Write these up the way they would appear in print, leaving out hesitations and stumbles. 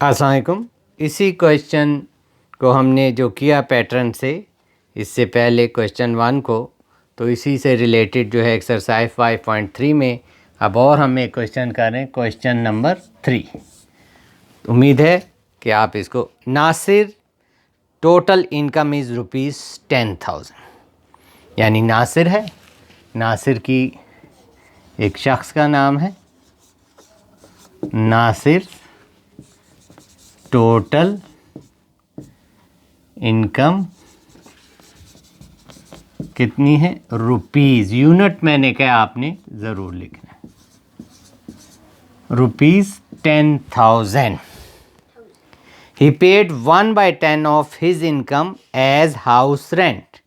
अस्सलाम वालेकुम। इसी क्वेश्चन को हमने जो किया पैटर्न से, इससे पहले क्वेश्चन 1 को, तो इसी से रिलेटेड जो है एक्सरसाइज 5.3 में अब और हम एक क्वेश्चन कर रहे हैं, क्वेश्चन नंबर 3। उम्मीद है कि आप इसको, नासिर टोटल इनकम इज़ ₹10,000, यानी नासिर है, नासिर की एक शख्स का नाम है, नासिर टोटल इनकम कितनी है, रुपीज़, यूनिट मैंने कहा आपने ज़रूर लिखना है, ₹10,000। He paid 1/10 of his income as house rent,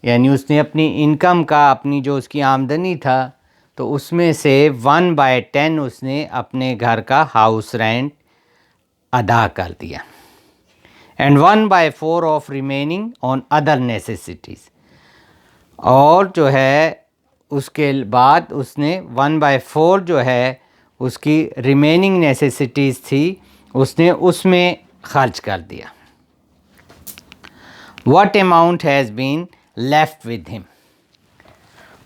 यानी उसने अपनी इनकम का, अपनी जो उसकी आमदनी था, तो उसमें से 1/10 उसने अपने घर का हाउस रेंट अदा कर दिया। And 1/4 of remaining on other necessities, और जो है उसके बाद उसने 1/4 जो है उसकी रिमेनिंग नेसेसिटीज़ थी, उसने उसमें खर्च कर दिया। What amount has been left with him,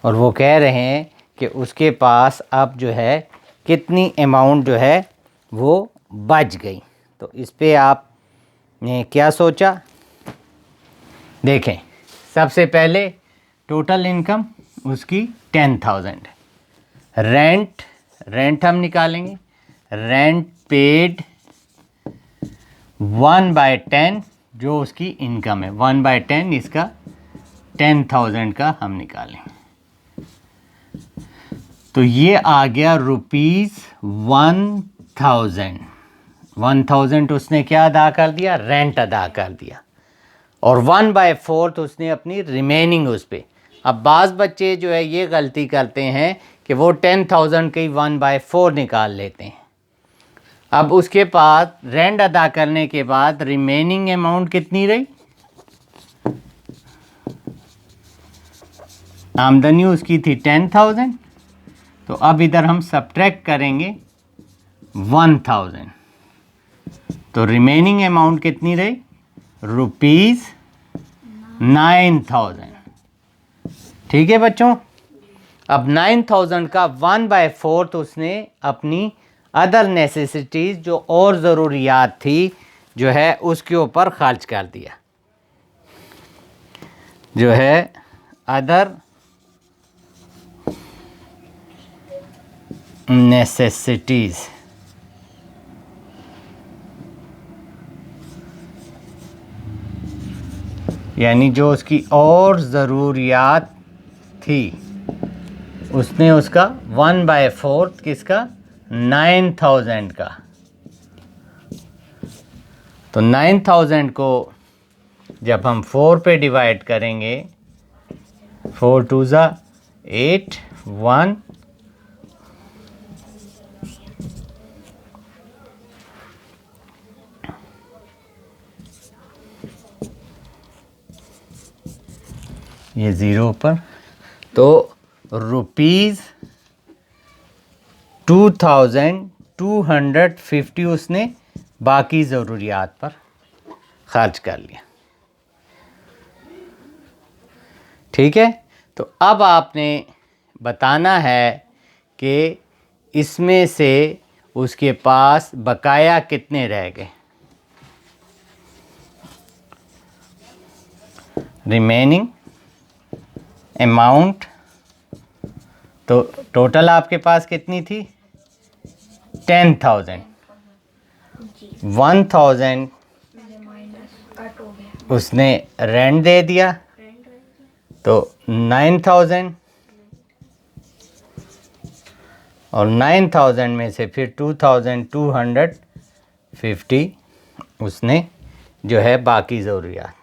और वो कह रहे हैं कि उसके पास अब जो है कितनी अमाउंट जो है वो बच गई। तो इस पे आपने क्या सोचा, देखें। सबसे पहले टोटल इनकम उसकी 10,000 है। रेंट हम निकालेंगे, रेंट पेड 1/10 जो उसकी इनकम है, 1/10 इसका 10,000 का हम निकालेंगे, तो ये आ गया ₹1,000। 1,000 उसने क्या अदा कर दिया, रेंट अदा कर दिया, और 1/4 तो उसने अपनी रिमेनिंग उस पर। अब बाज़ बच्चे जो है ये गलती करते हैं कि वो 10,000 की 1/4 निकाल लेते हैं। अब उसके पास रेंट अदा करने के बाद रिमेनिंग अमाउंट कितनी रही, आमदनी उसकी थी 10,000, तो अब इधर हम सब्ट्रैक्ट करेंगे 1,000, तो रिमेनिंग अमाउंट कितनी रही, ₹9,000। ठीक है बच्चों। अब 9,000 का 1/4 तो उसने अपनी अदर नेसेसिटीज़, जो और ज़रूरियात थी जो है उसके ऊपर खर्च कर दिया, जो है अदर नेसेसिटीज़, यानी जो उसकी और ज़रूरियात थी, उसने उसका 1/4 किसका, 9,000 का। तो 9,000 को जब हम 4 पे डिवाइड करेंगे, 4 2 ज़ा 8, 1 ये 0 पर, तो ₹2,250 उसने बाकी ज़रूरियात पर खर्च कर लिया। ठीक है। तो अब आपने बताना है कि इसमें से उसके पास बकाया कितने रह गए, रिमेनिंग अमाउंट। तो टोटल आपके पास कितनी थी, 10,000, 1,000 उसने रेंट दे दिया, तो 9,000, और 9,000 में से फिर 2,250 उसने जो है बाकी ज़रूरियात।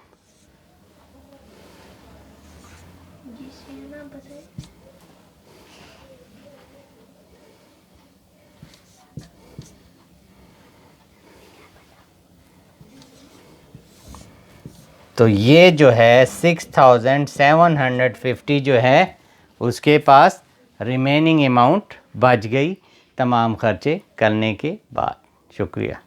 तो ये जो है 6,750 जो है उसके पास रिमेनिंग अमाउंट बच गई तमाम खर्चे करने के बाद। शुक्रिया।